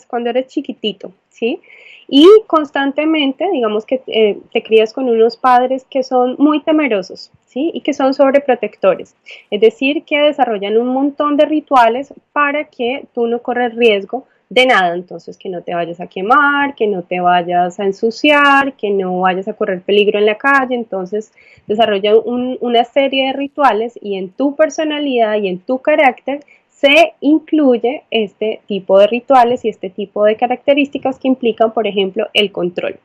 cuando eres chiquitito, ¿sí? Y constantemente, digamos que te crías con unos padres que son muy temerosos, ¿sí? Y que son sobreprotectores. Es decir, que desarrollan un montón de rituales para que tú no corres riesgo de nada. Entonces, que no te vayas a quemar, que no te vayas a ensuciar, que no vayas a correr peligro en la calle. Entonces, desarrollan una serie de rituales y en tu personalidad y en tu carácter se incluye este tipo de rituales y este tipo de características que implican, por ejemplo, el control.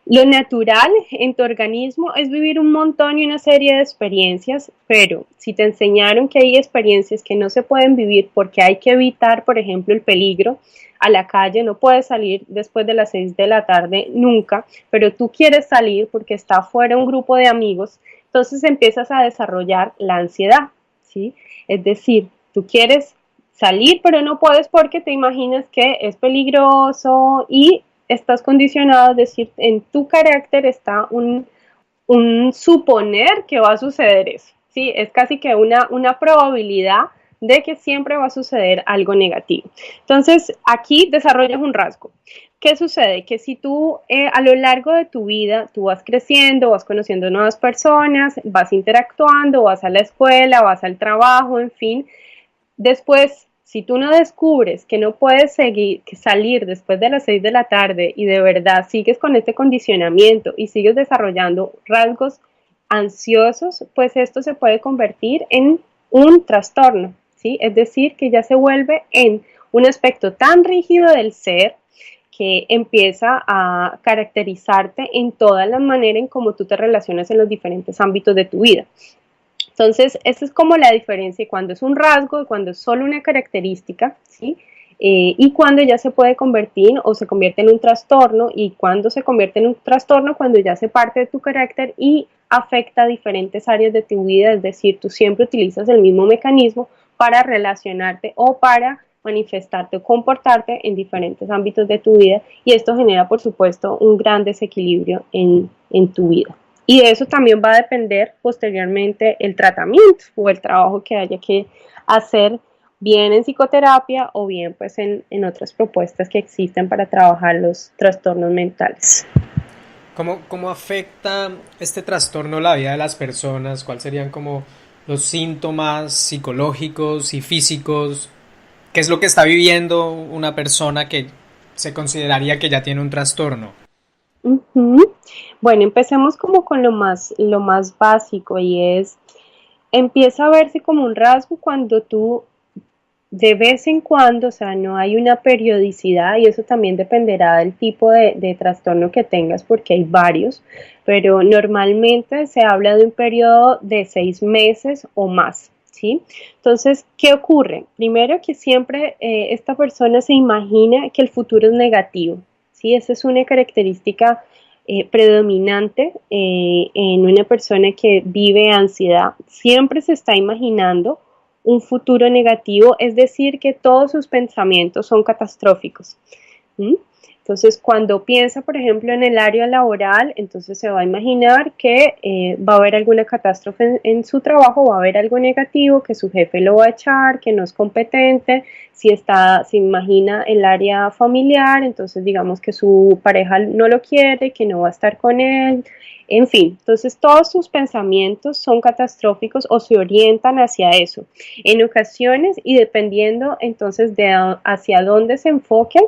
Lo natural en tu organismo es vivir un montón y una serie de experiencias, pero si te enseñaron que hay experiencias que no se pueden vivir porque hay que evitar, por ejemplo, el peligro, a la calle no puedes salir después de las 6 de la tarde nunca, pero tú quieres salir porque está afuera un grupo de amigos, entonces empiezas a desarrollar la ansiedad, ¿sí? Es decir, tú quieres salir, pero no puedes porque te imaginas que es peligroso y estás condicionado, es decir, en tu carácter está un suponer que va a suceder eso, ¿sí? Es casi que una probabilidad de que siempre va a suceder algo negativo. Entonces, aquí desarrollas un rasgo. ¿Qué sucede? Que si tú a lo largo de tu vida, tú vas creciendo, vas conociendo nuevas personas, vas interactuando, vas a la escuela, vas al trabajo, en fin, después, si tú no descubres que no puedes salir después de las 6 de la tarde y de verdad sigues con este condicionamiento y sigues desarrollando rasgos ansiosos, pues esto se puede convertir en un trastorno, ¿sí? Es decir, que ya se vuelve en un aspecto tan rígido del ser que empieza a caracterizarte en toda la manera en cómo tú te relacionas en los diferentes ámbitos de tu vida. Entonces, esa es como la diferencia cuando es un rasgo, cuando es solo una característica, ¿sí? Y cuando ya se puede convertir o se convierte en un trastorno y cuando se convierte en un trastorno, cuando ya se parte de tu carácter y afecta a diferentes áreas de tu vida, es decir, tú siempre utilizas el mismo mecanismo para relacionarte o para manifestarte o comportarte en diferentes ámbitos de tu vida y esto genera, por supuesto, un gran desequilibrio en tu vida. Y de eso también va a depender posteriormente el tratamiento o el trabajo que haya que hacer bien en psicoterapia o bien pues en otras propuestas que existen para trabajar los trastornos mentales. ¿Cómo afecta este trastorno la vida de las personas? ¿Cuáles serían como los síntomas psicológicos y físicos? ¿Qué es lo que está viviendo una persona que se consideraría que ya tiene un trastorno? Uh-huh. Bueno, empecemos como con lo más básico y es, empieza a verse como un rasgo cuando tú de vez en cuando, o sea, no hay una periodicidad y eso también dependerá del tipo de trastorno que tengas porque hay varios, pero normalmente se habla de un periodo de 6 meses o más. ¿Sí? Entonces, ¿qué ocurre? Primero que siempre esta persona se imagina que el futuro es negativo, ¿sí? Esa es una característica predominante en una persona que vive ansiedad. Siempre se está imaginando un futuro negativo, es decir, que todos sus pensamientos son catastróficos. ¿Mm? Entonces, cuando piensa, por ejemplo, en el área laboral, entonces se va a imaginar que va a haber alguna catástrofe en su trabajo, va a haber algo negativo, que su jefe lo va a echar, que no es competente. Si se imagina el área familiar, entonces digamos que su pareja no lo quiere, que no va a estar con él. En fin, entonces todos sus pensamientos son catastróficos o se orientan hacia eso. En ocasiones, y dependiendo entonces de hacia dónde se enfoquen,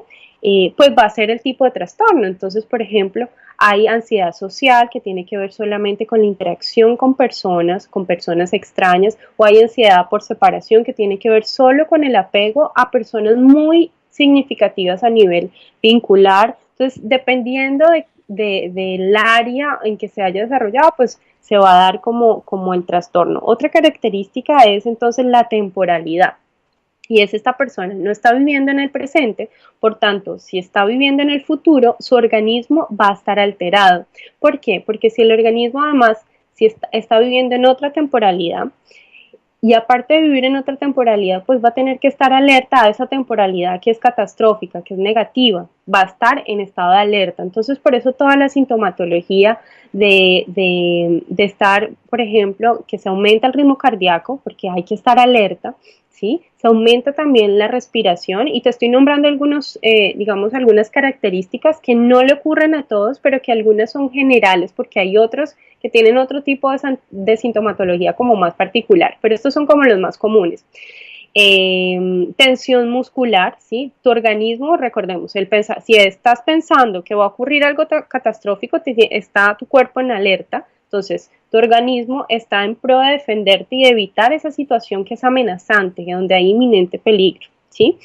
pues va a ser el tipo de trastorno. Entonces, por ejemplo, hay ansiedad social que tiene que ver solamente con la interacción con personas extrañas, o hay ansiedad por separación que tiene que ver solo con el apego a personas muy significativas a nivel vincular. Entonces, dependiendo del área en que se haya desarrollado, pues se va a dar como el trastorno. Otra característica es entonces la temporalidad. Y es esta persona no está viviendo en el presente, por tanto, si está viviendo en el futuro, su organismo va a estar alterado. ¿Por qué? Porque si el organismo además, si está viviendo en otra temporalidad, y aparte de vivir en otra temporalidad, pues va a tener que estar alerta a esa temporalidad que es catastrófica, que es negativa, va a estar en estado de alerta. Entonces, por eso toda la sintomatología de estar, por ejemplo, que se aumenta el ritmo cardíaco, porque hay que estar alerta, ¿sí? Se aumenta también la respiración y te estoy nombrando algunos, digamos, algunas características que no le ocurren a todos, pero que algunas son generales porque hay otros que tienen otro tipo de sintomatología como más particular, pero estos son como los más comunes. Tensión muscular, ¿sí? Tu organismo, recordemos, si estás pensando que va a ocurrir algo catastrófico, está tu cuerpo en alerta, entonces tu organismo está en pro de defenderte y de evitar esa situación que es amenazante, donde hay inminente peligro, ¿sí?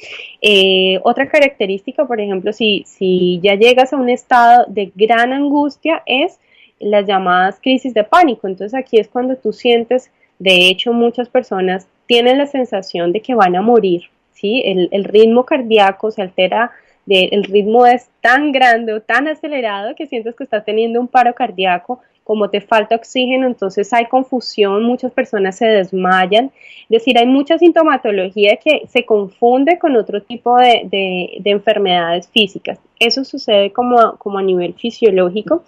Otra característica, por ejemplo, si ya llegas a un estado de gran angustia, es las llamadas crisis de pánico. Entonces aquí es cuando tú sientes, de hecho, muchas personas tienen la sensación de que van a morir, ¿sí? El ritmo cardíaco se altera, el ritmo es tan grande o tan acelerado que sientes que estás teniendo un paro cardíaco, como te falta oxígeno, entonces hay confusión, muchas personas se desmayan, es decir, hay mucha sintomatología que se confunde con otro tipo de enfermedades físicas. Eso sucede como a nivel fisiológico.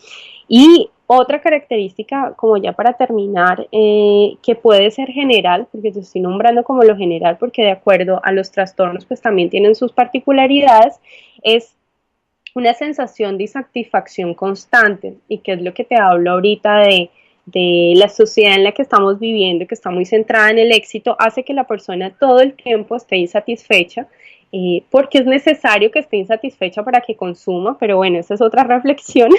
Y otra característica, como ya para terminar, que puede ser general, porque te estoy nombrando como lo general, porque de acuerdo a los trastornos, pues también tienen sus particularidades, es una sensación de insatisfacción constante, y que es lo que te hablo ahorita de la sociedad en la que estamos viviendo, que está muy centrada en el éxito, hace que la persona todo el tiempo esté insatisfecha, porque es necesario que esté insatisfecha para que consuma, pero bueno, esa es otra reflexión.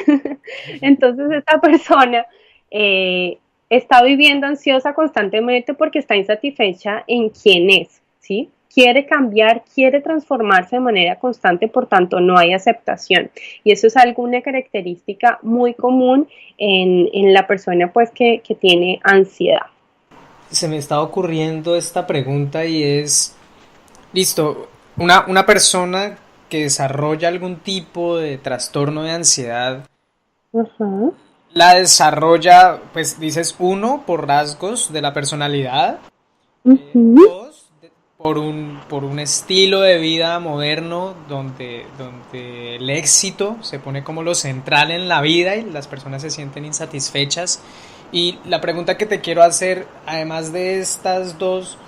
Entonces esta persona está viviendo ansiosa constantemente porque está insatisfecha en quién es, ¿sí? Quiere cambiar, quiere transformarse de manera constante, por tanto no hay aceptación. Y eso es alguna característica muy común en la persona pues que tiene ansiedad. Se me está ocurriendo esta pregunta y es, listo, una persona que desarrolla algún tipo de trastorno de ansiedad, Uh-huh. la desarrolla, pues dices, uno, por rasgos de la personalidad, Uh-huh. dos, por un estilo de vida moderno donde el éxito se pone como lo central en la vida y las personas se sienten insatisfechas. Y la pregunta que te quiero hacer, además de estas dos,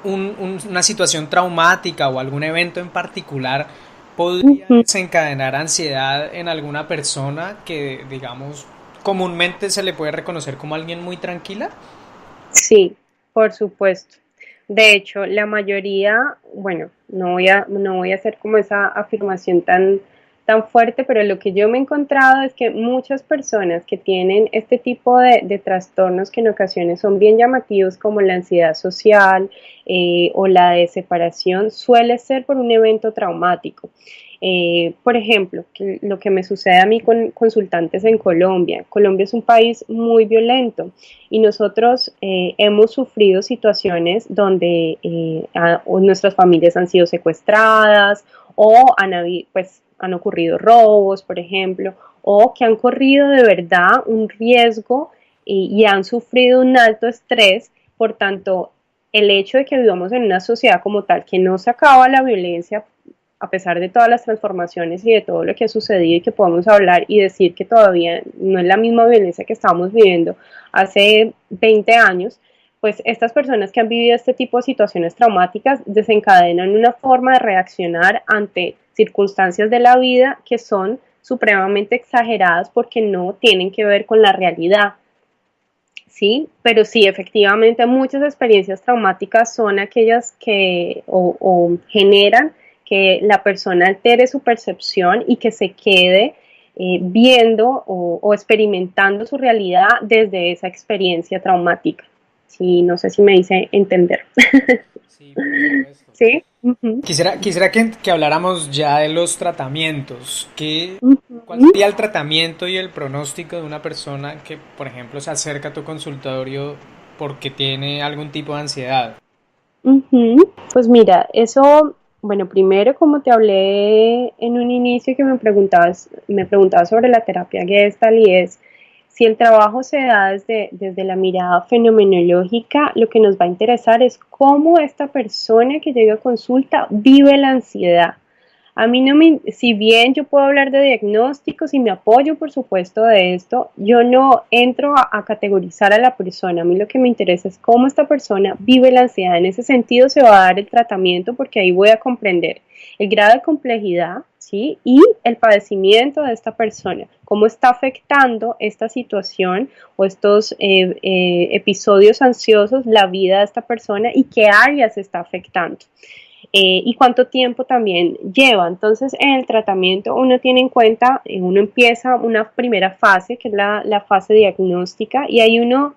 una situación traumática o algún evento en particular podría Uh-huh. desencadenar ansiedad en alguna persona que, digamos, comúnmente se le puede reconocer como alguien muy tranquila. Sí, por supuesto. De hecho, la mayoría, bueno, no voy a hacer como esa afirmación tan fuerte, pero lo que yo me he encontrado es que muchas personas que tienen este tipo de trastornos que en ocasiones son bien llamativos, como la ansiedad social o la de separación, suele ser por un evento traumático. Por ejemplo, lo que me sucede a mí con consultantes en Colombia. Colombia es un país muy violento y nosotros hemos sufrido situaciones donde nuestras familias han sido secuestradas o han ocurrido robos, por ejemplo, o que han corrido de verdad un riesgo y han sufrido un alto estrés. Por tanto, el hecho de que vivamos en una sociedad como tal que no se acaba la violencia a pesar de todas las transformaciones y de todo lo que ha sucedido, y que podemos hablar y decir que todavía no es la misma violencia que estábamos viviendo hace 20 años, pues estas personas que han vivido este tipo de situaciones traumáticas desencadenan una forma de reaccionar ante circunstancias de la vida que son supremamente exageradas porque no tienen que ver con la realidad. Sí, pero sí, efectivamente muchas experiencias traumáticas son aquellas que o generan que la persona altere su percepción y que se quede viendo o experimentando su realidad desde esa experiencia traumática. Sí, no sé si me hice entender. Sí, por supuesto. ¿Sí? Uh-huh. Quisiera que habláramos ya de los tratamientos. ¿Cuál Uh-huh. sería el tratamiento y el pronóstico de una persona que, por ejemplo, se acerca a tu consultorio porque tiene algún tipo de ansiedad? Uh-huh. Pues mira, eso, bueno, primero como te hablé en un inicio que me preguntabas sobre la terapia Gestalt, y es si el trabajo se da desde la mirada fenomenológica, lo que nos va a interesar es cómo esta persona que llega a consulta vive la ansiedad. A mí no me, si bien yo puedo hablar de diagnósticos y me apoyo, por supuesto, de esto, yo no entro a categorizar a la persona. A mí lo que me interesa es cómo esta persona vive la ansiedad. En ese sentido se va a dar el tratamiento porque ahí voy a comprender el grado de complejidad, ¿sí? Y el padecimiento de esta persona, cómo está afectando esta situación o estos episodios ansiosos la vida de esta persona y qué áreas está afectando. Y cuánto tiempo también lleva. Entonces, en el tratamiento uno tiene en cuenta, uno empieza una primera fase, que es la fase diagnóstica, y ahí uno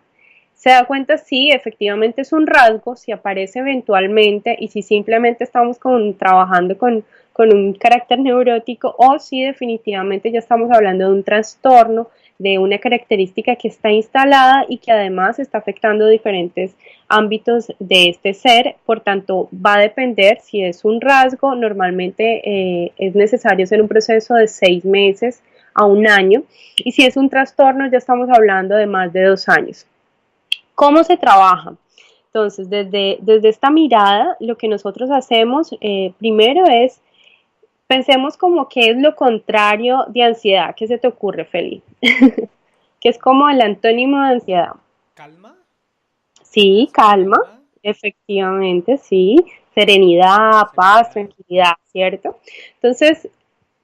se da cuenta si efectivamente es un rasgo, si aparece eventualmente y si simplemente estamos trabajando con un carácter neurótico o si definitivamente ya estamos hablando de un trastorno, de una característica que está instalada y que además está afectando diferentes ámbitos de este ser. Por tanto, va a depender si es un rasgo. Normalmente es necesario hacer un proceso de 6 meses a un año, y si es un trastorno ya estamos hablando de más de 2 años. ¿Cómo se trabaja? Entonces, desde esta mirada, lo que nosotros hacemos primero es, pensemos como qué es lo contrario de ansiedad. ¿Qué se te ocurre, Feli? Que es como el antónimo de ansiedad. ¿Calma? Sí, calma, ¿Serenidad? efectivamente, sí. Serenidad, paz, Serenidad. tranquilidad, ¿cierto? Entonces,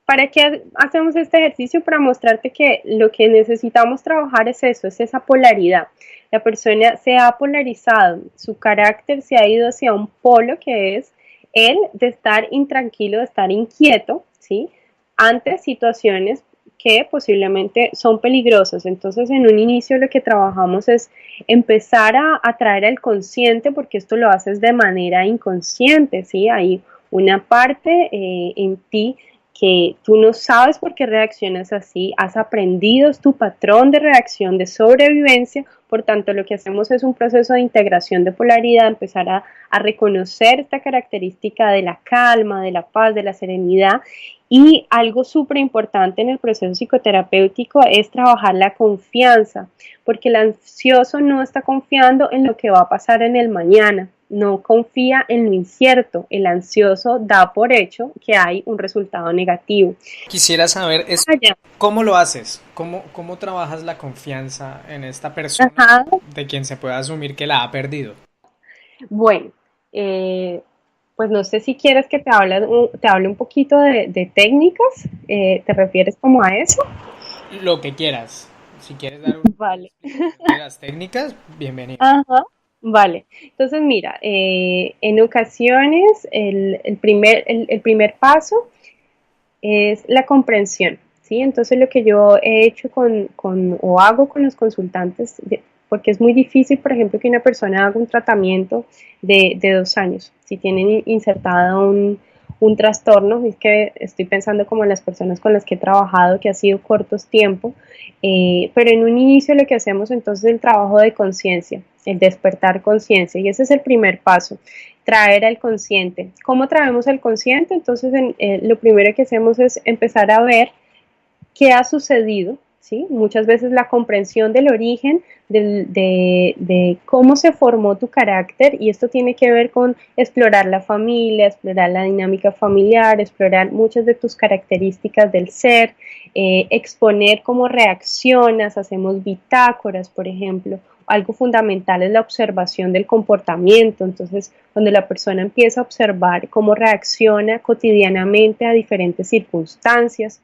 ¿para qué hacemos este ejercicio? Para mostrarte que lo que necesitamos trabajar es eso, es esa polaridad. La persona se ha polarizado, su carácter se ha ido hacia un polo que es el de estar intranquilo, de estar inquieto, ¿sí? Ante situaciones que posiblemente son peligrosas. Entonces, en un inicio lo que trabajamos es empezar a traer al consciente, porque esto lo haces de manera inconsciente, ¿sí? Hay una parte en ti que tú no sabes por qué reaccionas así, has aprendido, es tu patrón de reacción de sobrevivencia. Por tanto, lo que hacemos es un proceso de integración de polaridad, empezar a reconocer esta característica de la calma, de la paz, de la serenidad. Y algo súper importante en el proceso psicoterapéutico es trabajar la confianza, porque el ansioso no está confiando en lo que va a pasar en el mañana, no confía en lo incierto. El ansioso da por hecho que hay un resultado negativo. Quisiera saber Ah, ya. cómo lo haces, cómo trabajas la confianza en esta persona Ajá. de quien se puede asumir que la ha perdido. Bueno, eh, pues no sé si quieres que te hable un poquito de técnicas. ¿Te refieres como a eso? Lo que quieras. Si quieres dar una Vale. explicación de las técnicas, bienvenido. Ajá. Vale, entonces mira, en ocasiones el primer paso es la comprensión, ¿sí? Entonces lo que yo he hecho o hago con los consultantes, porque es muy difícil, por ejemplo, que una persona haga un tratamiento de 2 años, si tienen insertada un trastorno. Es que estoy pensando como en las personas con las que he trabajado, que ha sido cortos tiempos, pero en un inicio lo que hacemos entonces es el trabajo de conciencia, el despertar conciencia, y ese es el primer paso, traer al consciente. ¿Cómo traemos al consciente? Entonces, lo primero que hacemos es empezar a ver qué ha sucedido, ¿sí? Muchas veces la comprensión del origen, de cómo se formó tu carácter, y esto tiene que ver con explorar la familia, explorar la dinámica familiar, explorar muchas de tus características del ser, exponer cómo reaccionas, hacemos bitácoras, por ejemplo. Algo fundamental es la observación del comportamiento. Entonces, cuando la persona empieza a observar cómo reacciona cotidianamente a diferentes circunstancias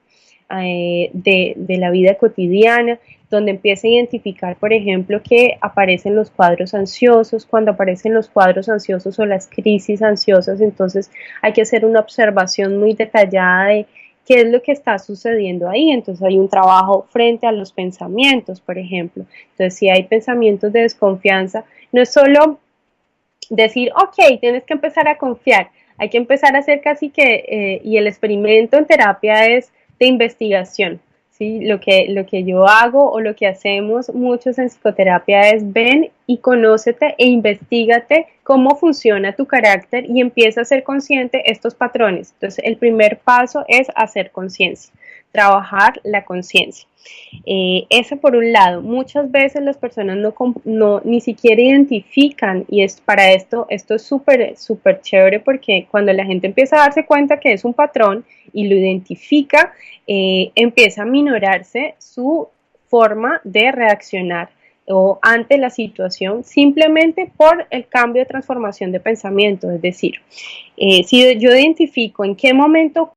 de la vida cotidiana, donde empieza a identificar, por ejemplo, que aparecen los cuadros ansiosos. Cuando aparecen los cuadros ansiosos o las crisis ansiosas, entonces hay que hacer una observación muy detallada de qué es lo que está sucediendo ahí. Entonces hay un trabajo frente a los pensamientos, por ejemplo. Entonces, si hay pensamientos de desconfianza, no es solo decir, ok, tienes que empezar a confiar, hay que empezar a hacer casi que, y el experimento en terapia es de investigación, ¿sí? Lo que yo hago o lo que hacemos muchos en psicoterapia es ven y conócete e investigate cómo funciona tu carácter y empieza a ser consciente estos patrones. Entonces, el primer paso es hacer conciencia. trabajar la conciencia. Eso por un lado. Muchas veces las personas ni siquiera identifican, y para esto es súper chévere, porque cuando la gente empieza a darse cuenta que es un patrón y lo identifica, empieza a minorarse su forma de reaccionar o ante la situación, simplemente por el cambio de transformación de pensamiento. Es decir, si yo identifico en qué momento